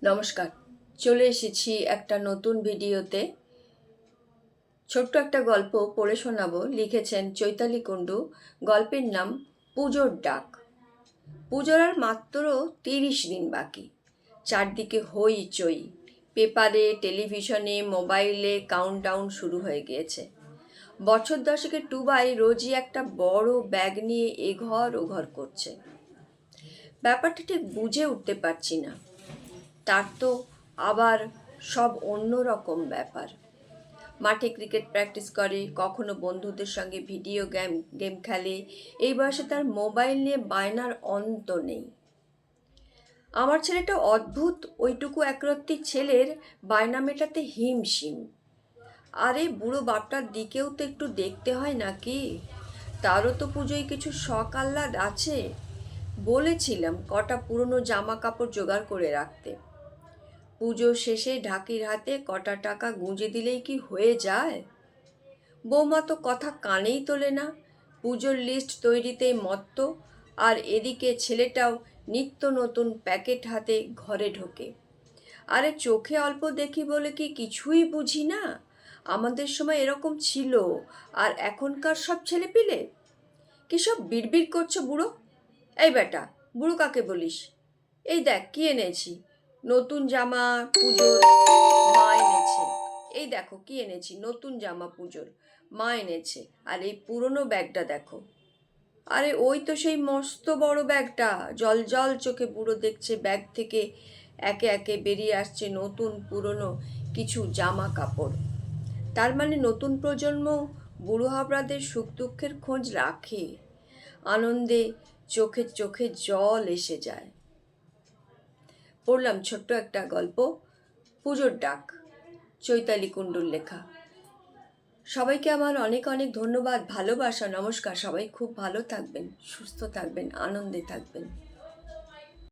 নমস্কার, চলে এসেছি একটা নতুন ভিডিওতে। ছোট্ট একটা গল্প পড়ে শোনাবো। লিখেছেন চৈতালি কুণ্ডু। গল্পের নাম পুজোর ডাক। পুজোর আর মাত্র 30 দিন বাকি। চারদিকে হইচই। পেপারে, টেলিভিশনে, মোবাইলে কাউন্টডাউন শুরু হয়ে গিয়েছে। বছর দশেকের টুবাই রোজই একটা বড় ব্যাগ নিয়ে এঘর ওঘর করছে। ব্যাপারটা ঠিক বুঝে উঠতে পারছি না। তার তো আবার সব অন্য রকম ব্যাপার। মাঠে ক্রিকেট প্র্যাকটিস করে, কখনো বন্ধুদের সঙ্গে ভিডিও গেম খেলে। এই বয়সে তার মোবাইল নিয়ে বায়নার অন্ত নেই। আমার ছেলেটা অদ্ভুত। ওইটুকু একরত্তি ছেলের বায়না মেটাতে হিমশিম। আরে বুড়ো বাপটার দিকেও তো একটু দেখতে হয় নাকি? তারও তো পুজোয় কিছু শখ আহ্লাদ আছে। বলেছিলাম কটা পুরনো জামা কাপড় জোগাড় করে রাখতে। পুজো শেষে ঢাকির হাতে কটা টাকা গুঁজে দিলেই কি হয়ে যায়? বৌমা তো কথা কানেই তোলে না। পুজোর লিস্ট তৈরিতেই মত্ত। আর এদিকে ছেলেটাও নিত্য নতুন প্যাকেট হাতে ঘরে ঢোকে। আরে চোখে অল্প দেখি বলে কি কিছুই বুঝি না? আমাদের সময় এরকম ছিল। আর এখনকার সব ছেলেপিলে কি সব বিড়বিড় করছো বুড়ো? এই বেটা, বুড়ো কাকে বলিস? এই দেখ কি এনেছি। নতুন জামা পুজোর মা এনেছে। এই দেখো কি এনেছি, নতুন জামা পুজোর মা এনেছে। আর এই পুরনো ব্যাগটা দেখো। আরে ওই তো সেই মস্ত বড় ব্যাগটা। জল জল চোখে বুড়ো দেখছে ব্যাগ থেকে একে একে বেরিয়ে আসছে নতুন পুরনো কিছু জামা কাপড়। তার মানে নতুন প্রজন্ম বুড়ো হাবড়াদের সুখ দুঃখের খোঁজ রাখে। আনন্দে চোখে চোখে জল এসে যায়। পড়লাম ছোট্ট একটা গল্প, পুজোর ডাক, চৈতালি কুণ্ডুর লেখা। সবাইকে আমার অনেক অনেক ধন্যবাদ, ভালোবাসা, নমস্কার। সবাই খুব ভালো থাকবেন, সুস্থ থাকবেন, আনন্দে থাকবেন।